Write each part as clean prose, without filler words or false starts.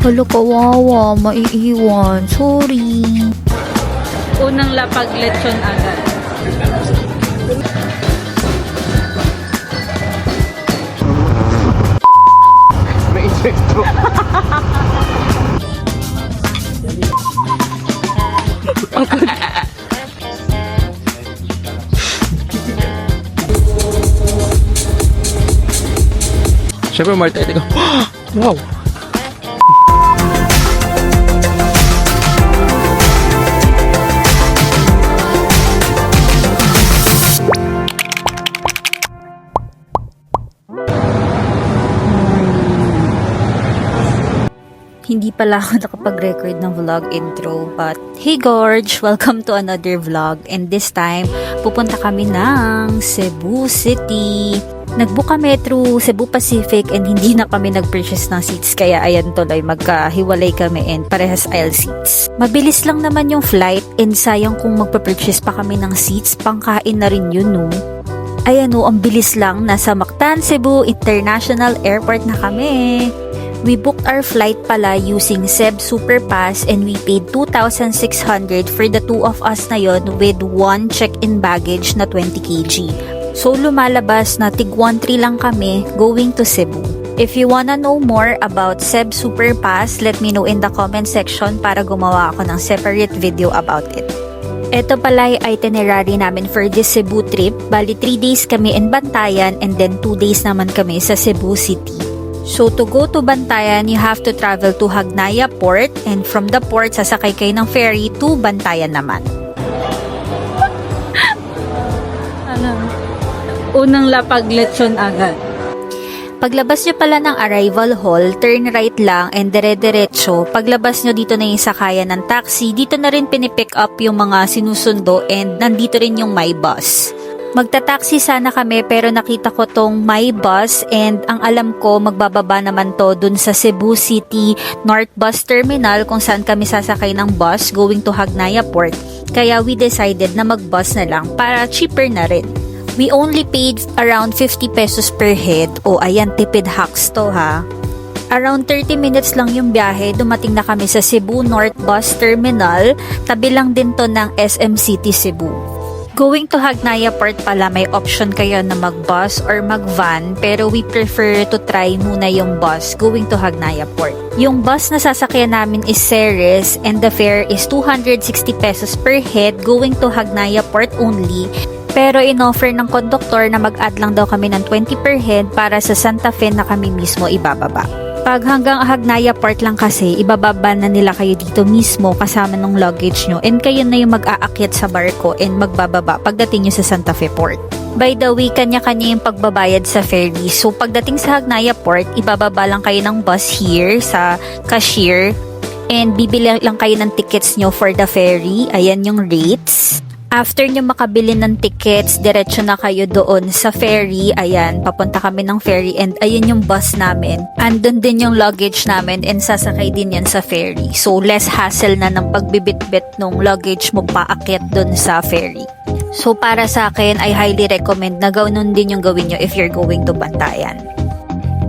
Hala, kawawa, maiiwan. Sorry. Unang lapag lechon agad. May insekto. Siyempre, Marta, ito ko. Wow! Hindi pala ako nakapag-record ng vlog intro, but hey Gorge! Welcome to another vlog, and this time pupunta kami ng Cebu City. Nagbook kami through Cebu Pacific and hindi na kami nag-purchase ng seats, kaya ayan tuloy, magkahiwalay kami and parehas aisle seats. Mabilis lang naman yung flight and sayang kung magpa-purchase pa kami ng seats, pangkain na rin yun, no? Ayan o, ang bilis lang, nasa Mactan, Cebu International Airport na kami. We booked our flight pala using Ceb Superpass and we paid 2,600 for the two of us na yon with one check-in baggage na 20 kg. So lumalabas na tig 1,300 lang kami going to Cebu. If you wanna know more about Ceb Superpass, let me know in the comment section para gumawa ako ng separate video about it. Ito pala yung itinerary namin for this Cebu trip. Bali 3 days kami in Bantayan and then 2 days naman kami sa Cebu City. So to go to Bantayan, you have to travel to Hagnaya Port and from the port, sasakay kayo ng ferry to Bantayan naman. Unang lapag lechon agad. Paglabas nyo pala ng arrival hall, turn right lang and dire-diretso. Paglabas nyo dito na yung sakayan ng taxi, dito na rin pinipick up yung mga sinusundo and nandito rin yung my bus. Magta-taxi sana kami pero nakita ko tong my bus and ang alam ko magbababa naman to dun sa Cebu City North Bus Terminal kung saan kami sasakay ng bus going to Hagnaya Port. Kaya we decided na mag-bus na lang para cheaper na rin. We only paid around 50 pesos per head. O ayan, tipid hacks to ha. Around 30 minutes lang yung biyahe, dumating na kami sa Cebu North Bus Terminal. Tabi lang din to ng SM City Cebu. Going to Hagnaya Port pala, may option kayo na mag-bus or mag-van, pero we prefer to try muna yung bus going to Hagnaya Port. Yung bus na sasakyan namin is Ceres and the fare is 260 pesos per head going to Hagnaya Port only. Pero in-offer ng konduktor na mag-add lang daw kami ng 20 per head para sa Santa Fe na kami mismo ibababa. Pag hanggang Hagnaya Port lang kasi, ibababa na nila kayo dito mismo kasama ng luggage nyo and kayo na yung mag-aakyat sa barko and magbababa pagdating nyo sa Santa Fe Port. By the way, kanya-kanya yung pagbabayad sa ferry. So pagdating sa Hagnaya Port, ibababa lang kayo ng bus here sa cashier and bibili lang kayo ng tickets nyo for the ferry. Ayan yung rates. After nyo makabili ng tickets, diretso na kayo doon sa ferry. Ayan, papunta kami ng ferry and ayun yung bus namin. Andun din yung luggage namin and sasakay din yan sa ferry. So, less hassle na ng pagbibit-bit ng luggage mo paakyat doon sa ferry. So, para sa akin, I highly recommend na gawin din yung gawin nyo if you're going to Bantayan.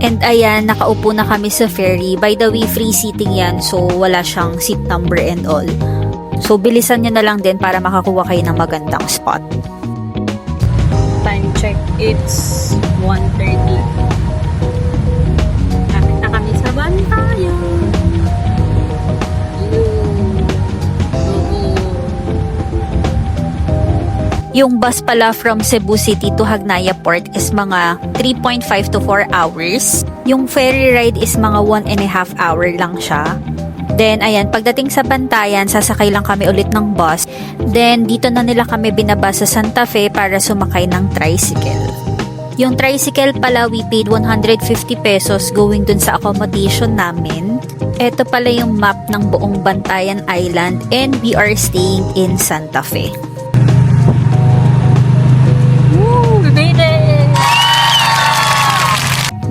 And ayan, nakaupo na kami sa ferry. By the way, free seating yan. So, wala siyang seat number and all. So, bilisan nyo na lang din para makakuha kayo ng magandang spot. Time check, it's 1:30. Kapit na kami sa Bantayan. Yung bus pala from Cebu City to Hagnaya Port is mga 3.5 to 4 hours. Yung ferry ride is mga 1.5 hour lang siya. Then, ayan, pagdating sa Bantayan, sasakay lang kami ulit ng bus. Then, dito na nila kami binaba sa Santa Fe para sumakay ng tricycle. Yung tricycle pala, we paid 150 pesos going dun sa accommodation namin. Ito pala yung map ng buong Bantayan Island and we are staying in Santa Fe. Woo! We made it!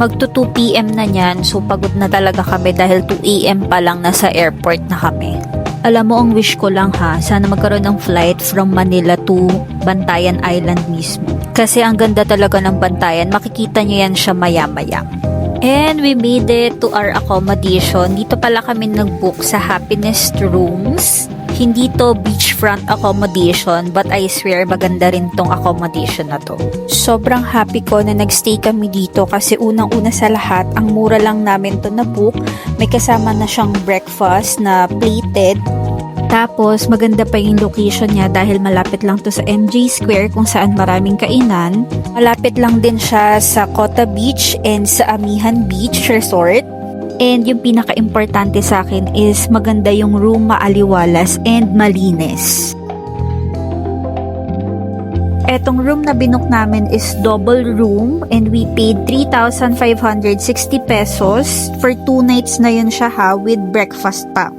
Magto 2 PM na niyan, so pagod na talaga kami dahil 2 AM pa lang nasa airport na kami. Alam mo, ang wish ko lang ha, sana magkaroon ng flight from Manila to Bantayan Island mismo. Kasi ang ganda talaga ng Bantayan, makikita nyo yan siya maya-maya. And we made it to our accommodation. Dito pala kami nag-book sa Happiness Rooms. Hindi to beachfront accommodation, but I swear maganda rin tong accommodation na to. Sobrang happy ko na nagstay kami dito kasi unang-una sa lahat, ang mura lang namin to na book. May kasama na siyang breakfast na plated. Tapos, maganda pa yung location niya dahil malapit lang to sa MJ Square kung saan maraming kainan. Malapit lang din siya sa Kota Beach and sa Amihan Beach Resort. And yung pinaka-importante sa akin is maganda yung room, maaliwalas and malinis. Etong room na binook namin is double room and we paid 3,560 pesos. For 2 nights na yun siya ha, with breakfast pa.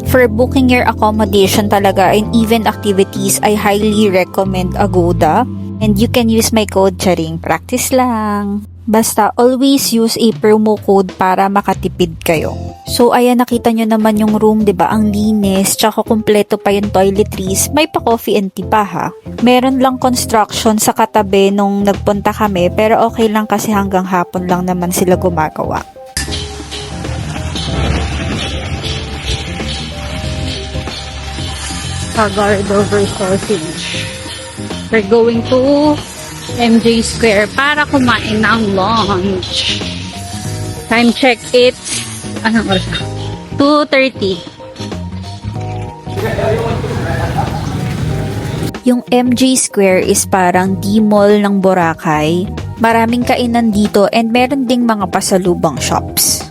For booking your accommodation talaga and even activities, I highly recommend Agoda. And you can use my code Charing. Practice lang. Basta always use a promo code para makatipid kayo. So ayan, nakita nyo naman yung room, 'di ba? Ang linis, tsaka kumpleto pa yung toiletries. May pa coffee and tea pa ha. Meron lang construction sa katabi nung nagpunta kami, pero okay lang kasi hanggang hapon lang naman sila gumagawa. Pagardover sausage. We're going to MJ Square para kumain ng lunch. Time check, it's anong oras? 2:30. Yung MJ Square is parang D-Mall ng Boracay. Maraming kainan dito and meron ding mga pasalubong shops.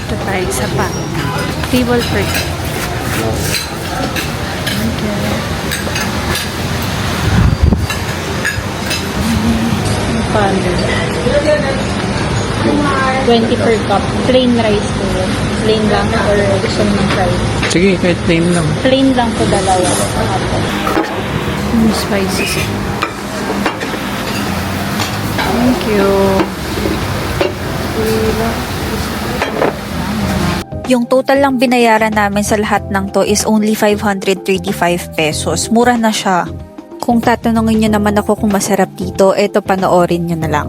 Ito tayo sa pa. Table first. Pan. 20 per cup. Plain rice po. Plain lang or gusto mo ng fried? Sige, kahit plain lang. Plain lang po dalawa. Spicy. Thank you. Yung total lang binayaran namin sa lahat ng to is only 535 pesos. Mura na siya. Kung tatanungin nyo naman ako kung masarap dito, eto panoorin nyo na lang.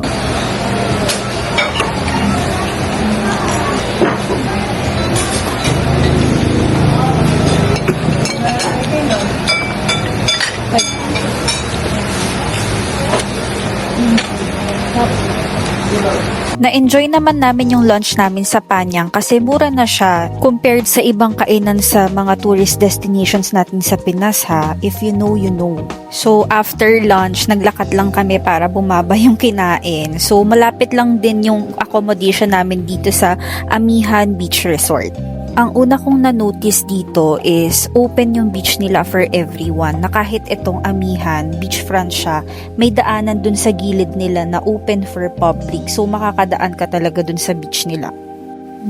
Na-enjoy naman namin yung lunch namin sa Panyang kasi mura na siya compared sa ibang kainan sa mga tourist destinations natin sa Pinas ha. If you know, you know. So after lunch, naglakad lang kami para bumaba yung kinain. So malapit lang din yung accommodation namin dito sa Amihan Beach Resort. Ang una kong na-notice dito is open yung beach nila for everyone, na kahit itong Amihan, beachfront siya, may daanan dun sa gilid nila na open for public. So makakadaan ka talaga dun sa beach nila.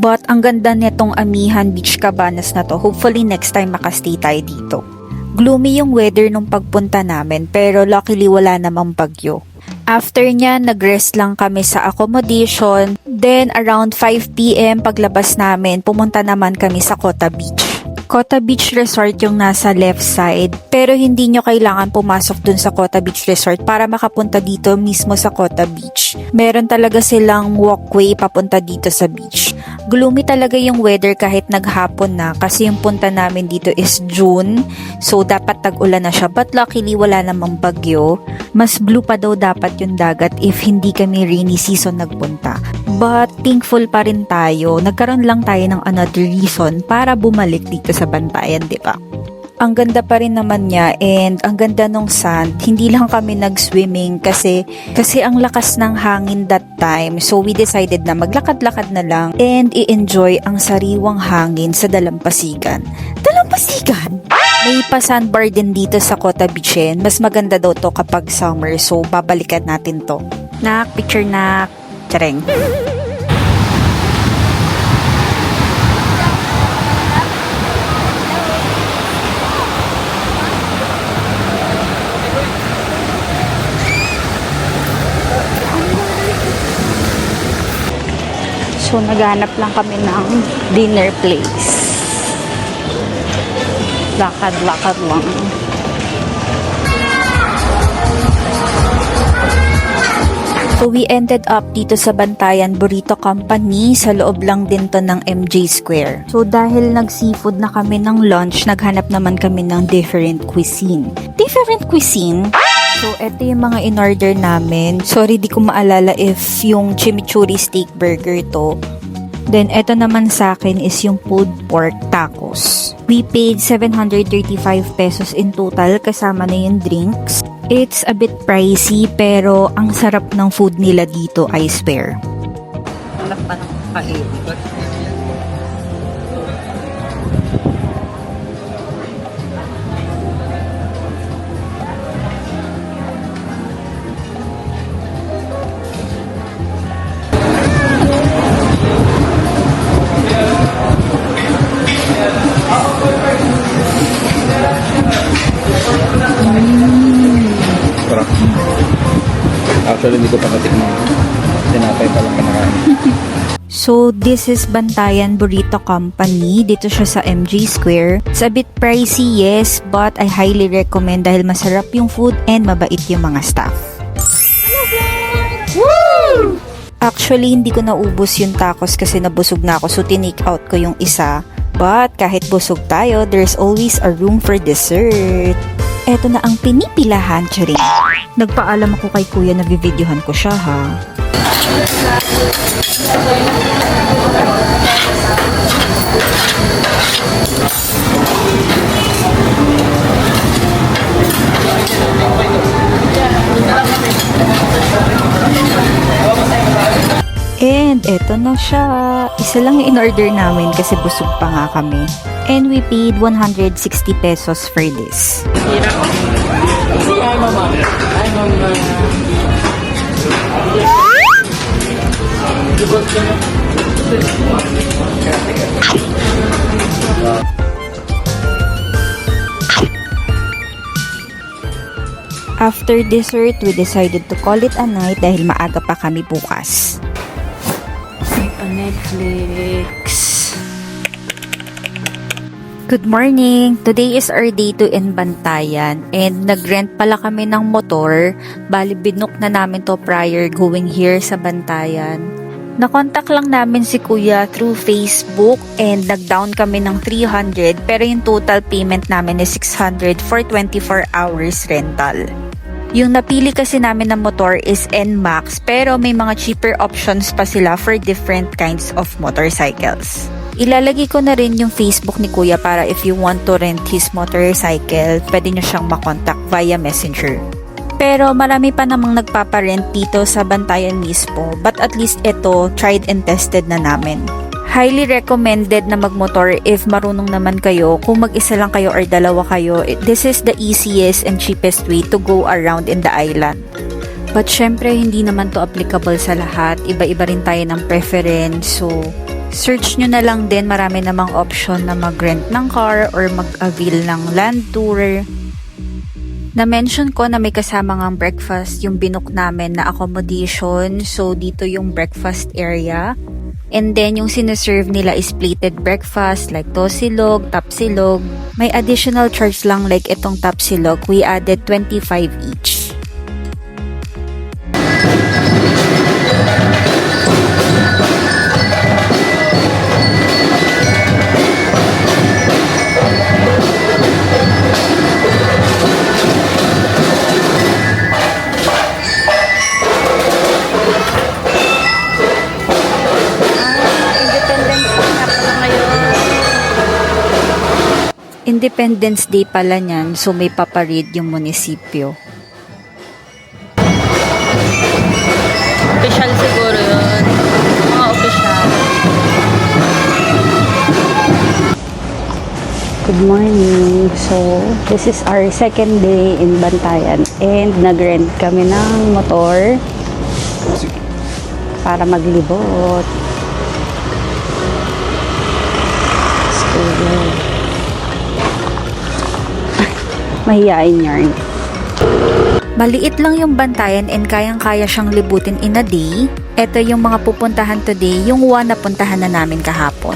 But ang ganda nitong Amihan Beach Cabanas na to, hopefully next time makastay tayo dito. Gloomy yung weather nung pagpunta namin pero luckily wala namang bagyo. After niya, nag-rest lang kami sa accommodation. Then, around 5 p.m. paglabas namin, pumunta naman kami sa Kota Beach. Kota Beach Resort yung nasa left side, pero hindi nyo kailangan pumasok dun sa Kota Beach Resort para makapunta dito mismo sa Kota Beach. Meron talaga silang walkway papunta dito sa beach. Gloomy talaga yung weather kahit naghapon na kasi yung punta namin dito is June, so dapat tag-ulan na siya, but luckily wala namang bagyo. Mas blue pa daw dapat yung dagat if hindi kami rainy season nagpunta. But thankful pa rin tayo, nagkaroon lang tayo ng another reason para bumalik dito sa Bantayan, di ba? Ang ganda pa rin naman niya and ang ganda ng sand. Hindi lang kami nag-swimming kasi ang lakas ng hangin that time. So we decided na maglakad-lakad na lang and i-enjoy ang sariwang hangin sa Dalampasigan. Dalampasigan? May pa-sandbar din dito sa Kota Beach. Mas maganda daw to kapag summer. So babalikan natin to. Nak, picture nak. Chareng. So, naghanap lang kami ng dinner place. Lakad-lakad lang. So we ended up dito sa Bantayan Burrito Company, sa loob lang din to ng MJ Square. So dahil nag-seafood na kami ng lunch, naghanap naman kami ng different cuisine. Different cuisine? So eto yung mga in-order namin. Sorry, di ko maalala if yung chimichurri steak burger to. Then eto naman sa akin is yung pulled pork tacos. We paid 735 pesos in total, kasama na yung drinks. It's a bit pricey pero ang sarap ng food nila dito, I swear. Anak pa ng kaibot. Sarap. Actually, hindi ko pa natikman. Tinapay pa lang kinakain. So, this is Bantayan Burrito Company. Dito siya sa MJ Square. It's a bit pricey, yes, but I highly recommend dahil masarap yung food and mabait yung mga staff. Woo! Actually, hindi ko naubos yung tacos kasi nabusog na ako, so tinake out ko yung isa. But kahit busog tayo, there's always a room for dessert. Eto na ang pinipilahan, charing. Nagpaalam ako kay kuya na videohan ko siya, ha? And eto na siya. Isa lang yung in-order namin kasi busog pa nga kami. And we paid 160 pesos for this. After dessert, we decided to call it a night dahil maaga pa kami bukas. Netflix. Good morning! Today is our day to in Bantayan and nag-rent pala kami ng motor. Bali, binook na namin to prior going here sa Bantayan. Nakontak lang namin si Kuya through Facebook and nag-down kami ng 300 pero yung total payment namin is 600 for 24 hours rental. Yung napili kasi namin na motor is NMAX pero may mga cheaper options pa sila for different kinds of motorcycles. Ilalagay ko na rin yung Facebook ni Kuya para if you want to rent his motorcycle, pwede nyo siyang makontak via Messenger. Pero marami pa namang nagpaparent dito sa Bantayan mismo, but at least ito, tried and tested na namin. Highly recommended na magmotor if marunong naman kayo. Kung mag-isa lang kayo or dalawa kayo, this is the easiest and cheapest way to go around in the island. But syempre, hindi naman to applicable sa lahat. Iba-iba rin tayo ng preference. So, search nyo na lang din. Marami namang option na mag-rent ng car or mag-avail ng land tour. Na-mention ko na may kasama ngang breakfast yung binook namin na accommodation. So, dito yung breakfast area. And then, yung sinaserve nila is plated breakfast like tosilog, tapsilog. May additional charge lang like itong tapsilog. We added 25 each. Independence Day pala niyan, so may paparade yung munisipyo. Official siguro yun. Mga official. Good morning. So, this is our second day in Bantayan and nag-rent kami ng motor para maglibot. Mahihain yarn. Maliit lang yung Bantayan and kayang-kaya siyang libutin in a day. Ito yung mga pupuntahan today, yung one na puntahan na namin kahapon.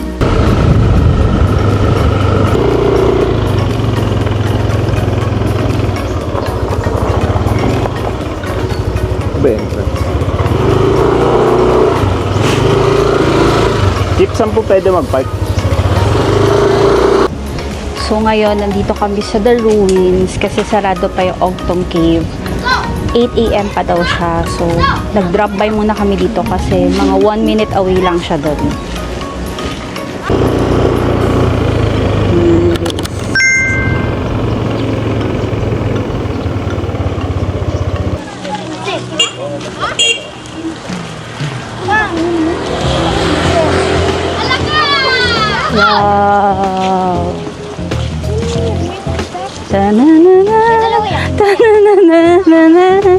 ba entrance? Jeep, saan po pwede mag-park? So ngayon, nandito kami sa The Ruins kasi sarado pa yung Ogtong Cave. 8 AM pa daw siya. So, nag-drop by muna kami dito kasi mga 1 minute away lang siya doon. Wow! Ta-na-na-na, ta-na-na-na-na-na,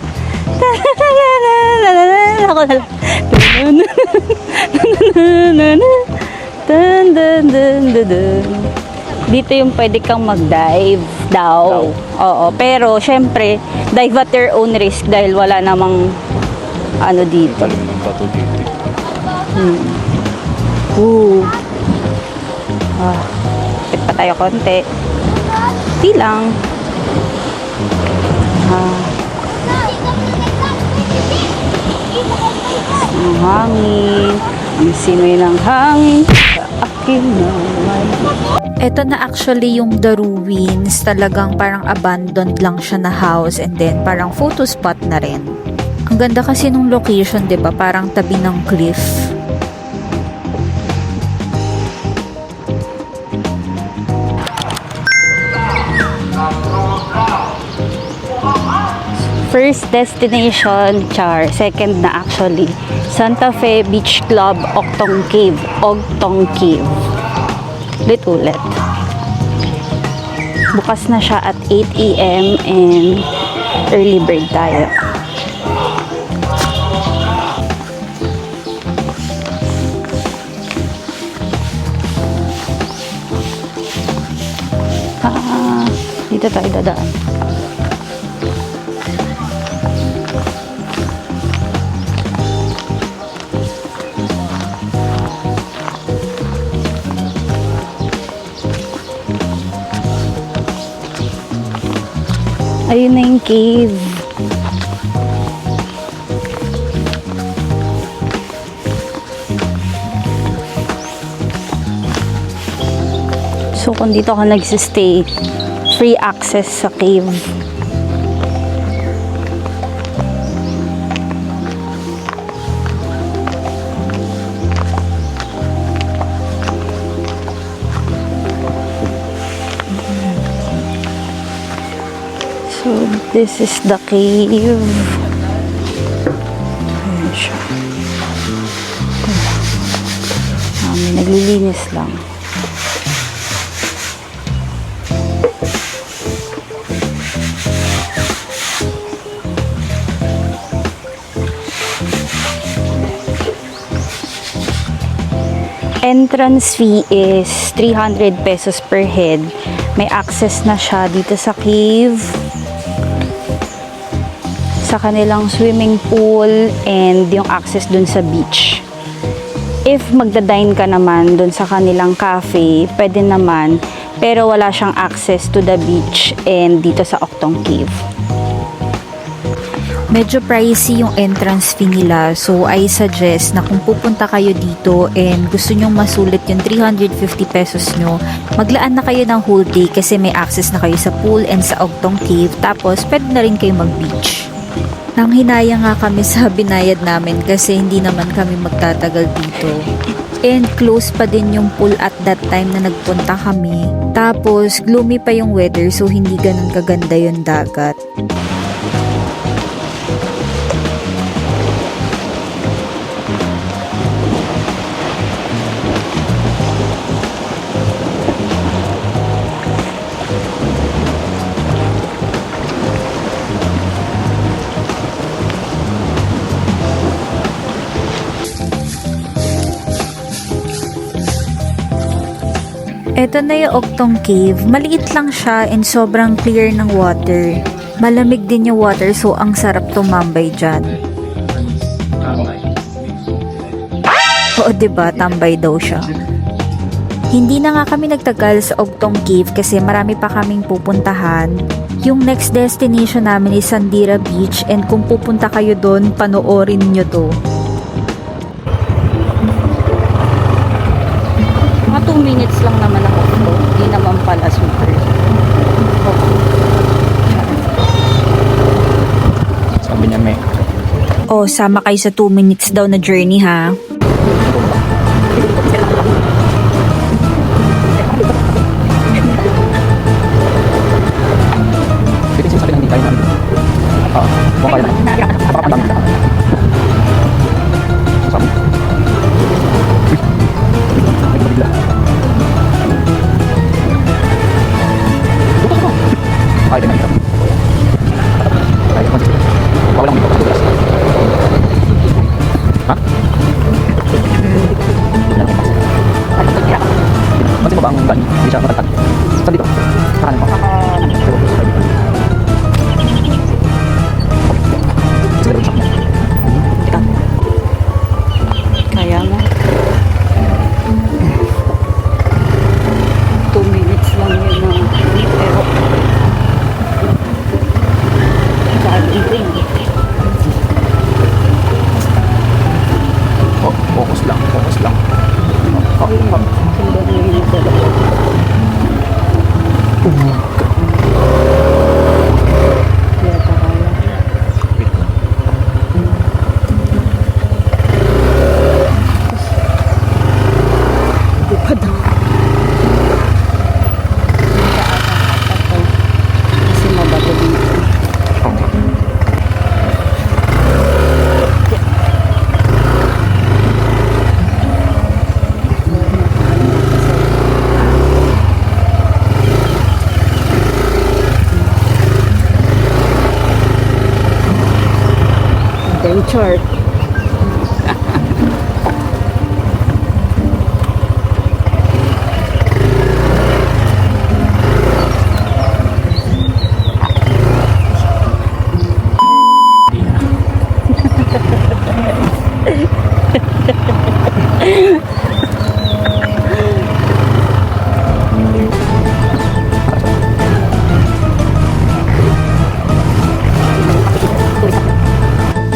ta-na-na-na-na-na-na. Ako na lang. Ta-na-na-na-na-na, tan-dan-dan-dan-dan. Dito yung pwede kang mag-dive daw. Oo, pero syempre, dive at your own risk dahil wala namang ano dito. Talim ng bato dito. Ooh. Pit pa tayo konti. Di lang. Ang hangin. Ang simoy ng hangin sa akin naman. Ito na actually yung The Ruins. Talagang parang abandoned lang siya na house and then parang photo spot na rin. Ang ganda kasi nung location, 'di ba? Parang tabi ng cliff. First destination, Char. Second na actually. Santa Fe Beach Club, Ogtong Cave. Ogtong Cave. Ulit. Bukas na siya at 8 AM and early bird tayo. Dito tayo dadaan. Ayun na yung cave. So, kung dito ka nagsistay, free access sa cave. So, this is the cave. Ayan siya. May naglilinis lang. Entrance fee is 300 pesos per head. May access na siya dito sa cave, sa kanilang swimming pool, and yung access dun sa beach. If magdadine ka naman dun sa kanilang cafe, pwede naman, pero wala siyang access to the beach and dito sa Ogtong Cave. Medyo pricey yung entrance fee nila, so I suggest na kung pupunta kayo dito and gusto nyong masulit yung 350 pesos nyo, maglaan na kayo ng whole day kasi may access na kayo sa pool and sa Ogtong Cave, tapos pwede na rin kayo mag-beach. Nang hinaya nga kami sa binayad namin kasi hindi naman kami magtatagal dito. And close pa din yung pool at that time na nagpunta kami. Tapos gloomy pa yung weather, so hindi ganun kaganda yung dagat. Eto na yung Ogtong Cave. Maliit lang siya and sobrang clear ng water. Malamig din yung water, so ang sarap tumambay dyan. Oo, diba? Tambay daw siya. Hindi na nga kami nagtagal sa Ogtong Cave kasi marami pa kaming pupuntahan. Yung next destination namin is Sandira Beach, and kung pupunta kayo doon, panoorin nyo to. Mga 2 minutes lang naman ako ito. Hindi naman pala super. Sabi niya may Oh, sama kayo sa 2 minutes daw na journey ha. Kasi sinasabi ng hindi tayo namin. Kung kaya naman. Napakapandami na. Sabi. May kabigla. Bukas ko. Kaya din ang kaya naman. Walang dito. Patulas. Ha? Pansin mo ba ang gani? Hindi siya matatag. Saan dito? Saan mo? Kaya mo. 2 minutes lang yun na. Pero sabi ko yun. Oh, focus lang, focus lang. Sundan mo yung dalawa. Kaya pakala. Hindi pa daw. Kasi mabato dito. Chart.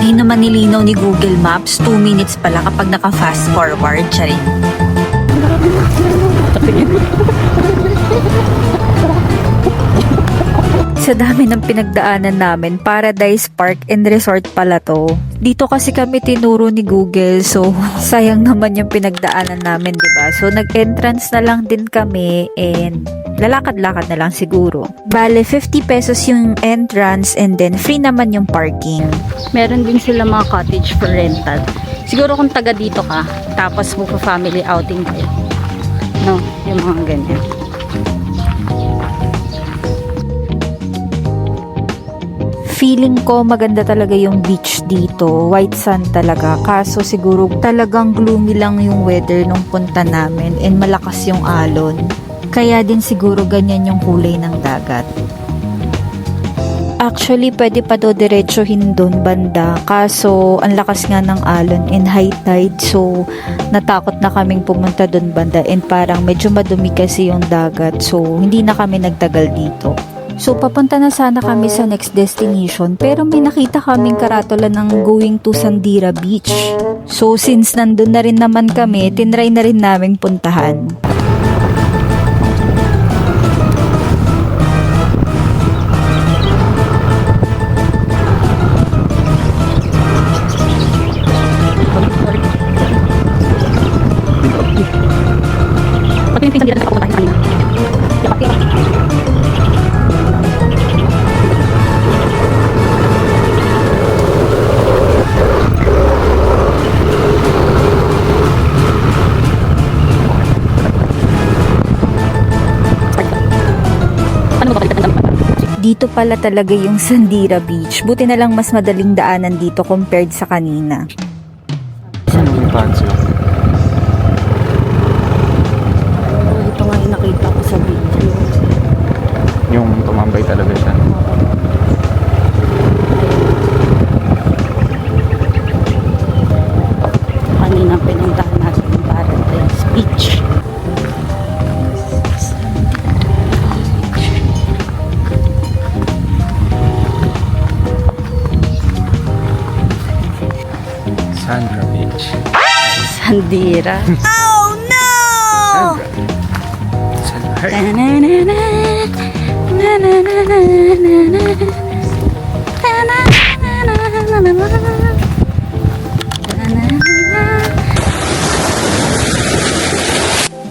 Di naman nilinaw ni Google Maps, 2 minutes pala kapag naka-fast forward, charing. Sa dami ng pinagdaanan namin, Paradise Park and Resort pala to. Dito kasi kami tinuro ni Google, so sayang naman yung pinagdaanan namin, diba? So nag-entrance na lang din kami and lalakad-lakad na lang siguro. Bale, 50 pesos yung entrance and then free naman yung parking. Meron din sila mga cottage for rental. Siguro kung taga dito ka, tapos magpa-family outing kayo. No, yung mga ganyan. Feeling ko maganda talaga yung beach dito. White sand talaga. Kaso siguro talagang gloomy lang yung weather nung punta namin and malakas yung alon. Kaya din siguro ganyan yung kulay ng dagat. Actually, pwede pa do diretsuhin doon banda. Kaso, ang lakas nga ng alon and high tide. So, natakot na kaming pumunta doon banda. And parang medyo madumi kasi yung dagat. So, hindi na kami nagtagal dito. So, papunta na sana kami sa next destination. Pero may nakita kaming karatula ng going to Sandira Beach. So, since nandun na rin naman kami, tinry na rin naming puntahan. Pati yung Sandira na pupuntahan kanina. Dito pala talaga yung Sandira Beach. Buti na lang mas madaling daanan dito compared sa kanina. Yung fancy. Ito nga yung nakita ko sa video. Yung tumambay talaga siya. Kanina pinuntahan natin yung Paradise Beach. Bandira. Oh no! Na-na-na-na. Na-na-na-na-na-na. Na-na-na-na-na-na.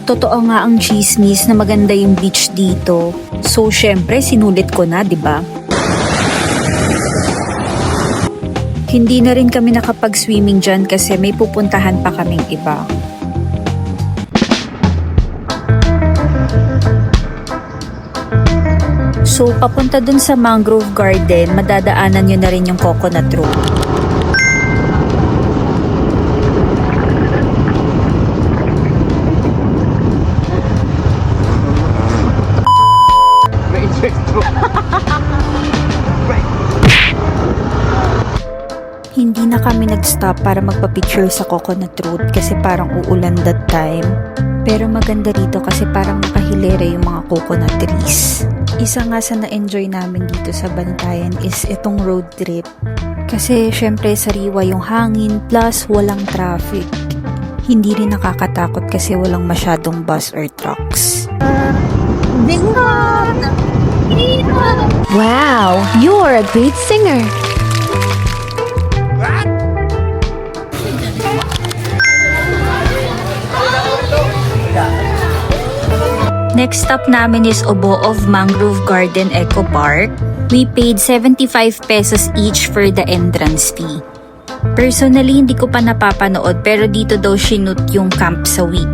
Totoo nga ang chismis na maganda yung beach dito. So, syempre, sinulit ko na, di ba? Hindi na rin kami nakapag-swimming dyan kasi may pupuntahan pa kaming iba. So, papunta dun sa mangrove garden, madadaanan nyo na rin yung coconut road. Hindi na kami nag-stop para magpa-picture sa Coconut Road kasi parang uulan that time. Pero maganda rito kasi parang nakahilera yung mga coconut trees. Isa nga sa na-enjoy namin dito sa Bantayan is itong road trip. Kasi syempre sariwa yung hangin plus walang traffic. Hindi rin nakakatakot kasi walang masyadong bus or trucks. Wow, you're a great singer. Next stop namin is Obo of Mangrove Garden Eco Park. We paid 75 pesos each for the entrance fee. Personally, hindi ko pa napapanood pero dito daw sinut yung Camp Sawi.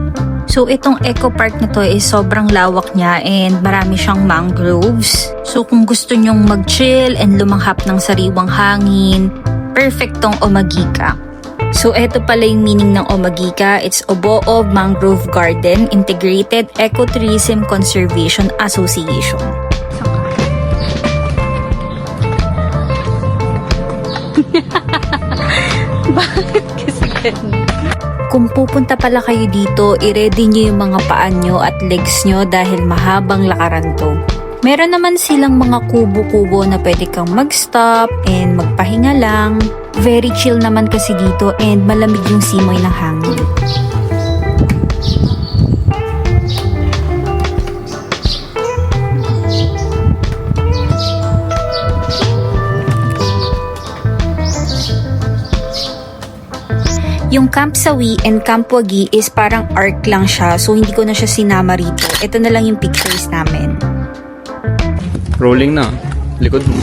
So itong eco park na to is sobrang lawak niya and marami siyang mangroves. So kung gusto nyong mag-chill and lumanghap ng sariwang hangin, perfect tong Omagika. So eto pala yung meaning ng Omagika, it's Obo of Mangrove Garden Integrated Ecotourism Conservation Association. Bakit kasi ganun? Kung pupunta pala kayo dito, i-ready nyo yung mga paan nyo at legs nyo dahil mahabang lakaran to. Meron naman silang mga kubo-kubo na pwede kang mag-stop and magpahinga lang. Very chill naman kasi dito and malamig yung simoy ng hangin. Yung Camp Sawi and Camp Wagi is parang arc lang siya so hindi ko na siya sinama rito. Ito na lang yung pictures namin. Rolling na. Likod mo.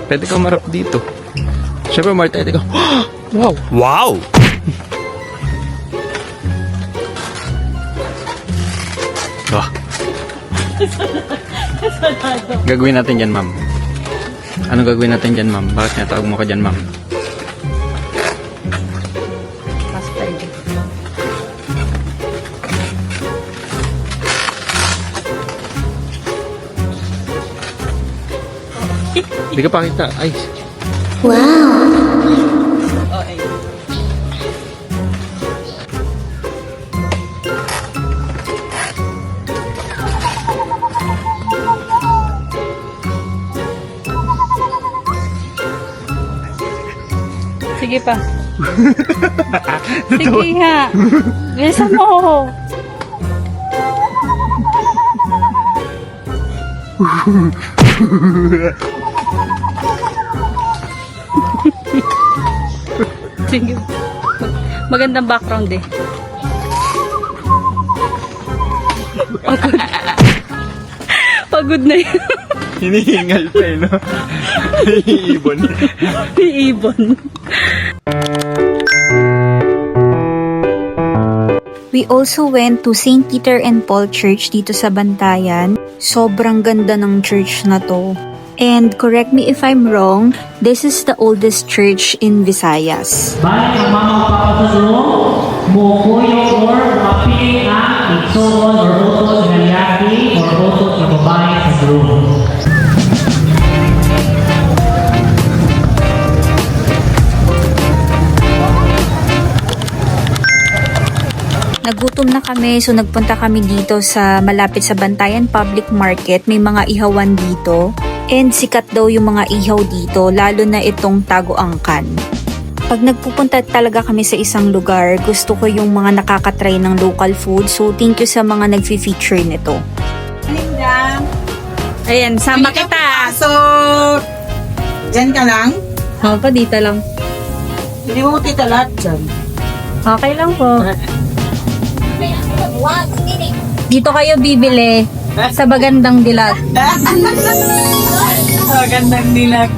Pwede ka marap dito. Siyempre, Marta, pwede ka. Wow! Wow! Ah. Gagawin natin dyan, ma'am. Anong gagawin natin dyan, ma'am? Bakit natawag mo ka dyan, ma'am? Hindi ka pakita. Ay. Sige pa. Sige nga. Bilisan mo. Sige. Magandang background eh. Pagod. Pagod na yun. Hinihingal pa eh, no? Iibon. Iibon. We also went to St. Peter and Paul Church dito sa Bantayan. Sobrang ganda ng church na to. And correct me if I'm wrong, this is the oldest church in Visayas. Balik ang mga magpapatulong, mukuyok or mapiling ang igsoon or utos na lalaki or utos na babae sa grupo. Nagutom na kami so nagpunta kami dito sa malapit sa Bantayan Public Market. May mga ihawan dito. And sikat daw yung mga ihaw dito, lalo na itong tago-angkan. Pag nagpupunta talaga kami sa isang lugar, gusto ko yung mga nakakatry ng local food. So, thank you sa mga nag-feature nito. Ayan, sama kita. So, dyan ka lang? Opo, dito lang. Hindi mo kita lahat dyan. Okay lang po. Dito kayo bibili sa Bagandang Dilag. Magandang nilag.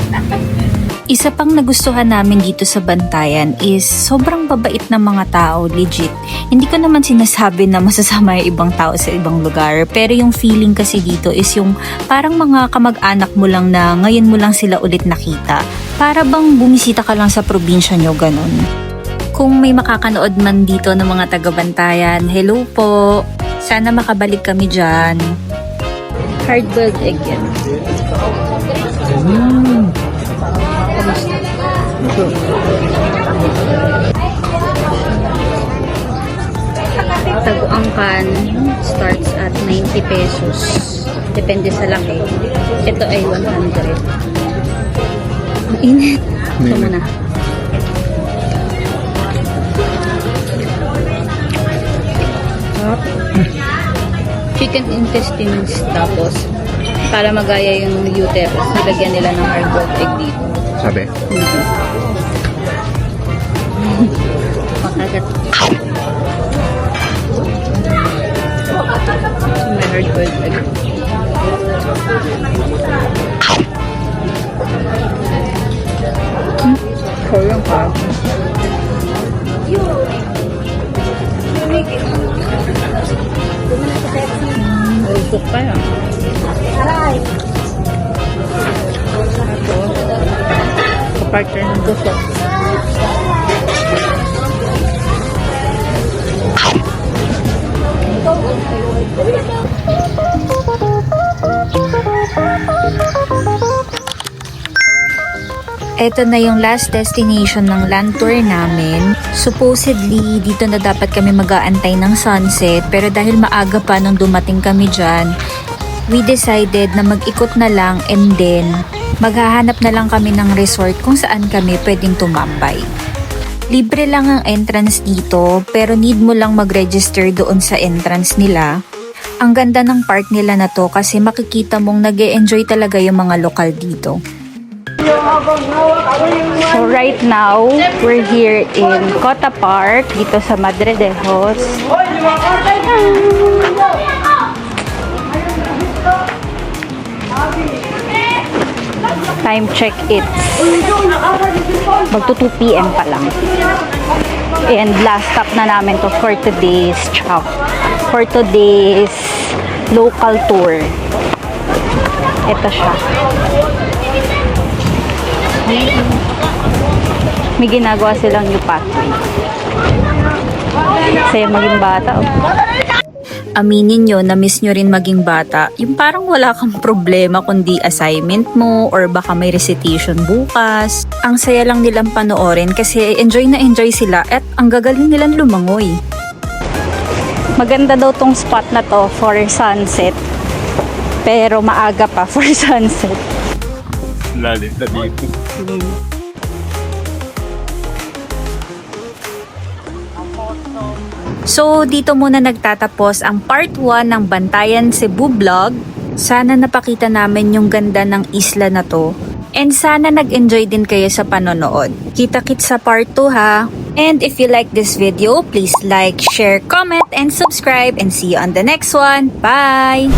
Isa pang nagustuhan namin dito sa Bantayan is sobrang babait ng mga tao, legit. Hindi ko naman sinasabi na masasama yung ibang tao sa ibang lugar, pero yung feeling kasi dito is yung parang mga kamag-anak mo lang na ngayon mo lang sila ulit nakita. Para bang bumisita ka lang sa probinsya nyo, ganun. Kung may makakanood man dito ng mga taga-Bantayan, hello po! Sana makabalik kami dyan. Hard-boiled egg yan. Taguangkan starts at 90 pesos. Depende sa laki. Ito ay 100. Ang init. Ito muna. Chicken intestines tapos para magaya yung uterus. Nilagyan nila ng hard-boiled egg dito. Sabi? Makagat. May hard-boiled egg. Korean ka. Usok pa yan. Partner ng gusto. Ito na yung last destination ng land tour namin. Supposedly, dito na dapat kami mag-aantay ng sunset, pero dahil maaga pa nung dumating kami dyan, we decided na mag-ikot na lang and then maghahanap na lang kami ng resort kung saan kami pwedeng tumambay. Libre lang ang entrance dito, pero need mo lang mag-register doon sa entrance nila. Ang ganda ng park nila na to kasi makikita mong nag-e-enjoy talaga yung mga lokal dito. So right now, we're here in Cota Park, dito sa Madre de Dios. Time check, it's magto 2 PM pa lang. And last stop na namin to for today's local tour. Ito siya. May ginagawa silang new pathway. Saya maging bata. Oh. Aminin nyo, na-miss nyo rin maging bata. Yung parang wala kang problema kundi assignment mo or baka may recitation bukas. Ang saya lang nilang panoorin kasi enjoy na enjoy sila at ang gagaling nilang lumangoy. Maganda daw tong spot na to for sunset. Pero maaga pa for sunset. Lalim na dito. So, dito muna nagtatapos ang part 1 ng Bantayan Cebu vlog. Sana napakita namin yung ganda ng isla na to. And sana nag-enjoy din kayo sa panonood. Kita-kits sa part 2 ha. And if you like this video, please like, share, comment, and subscribe. And see you on the next one. Bye!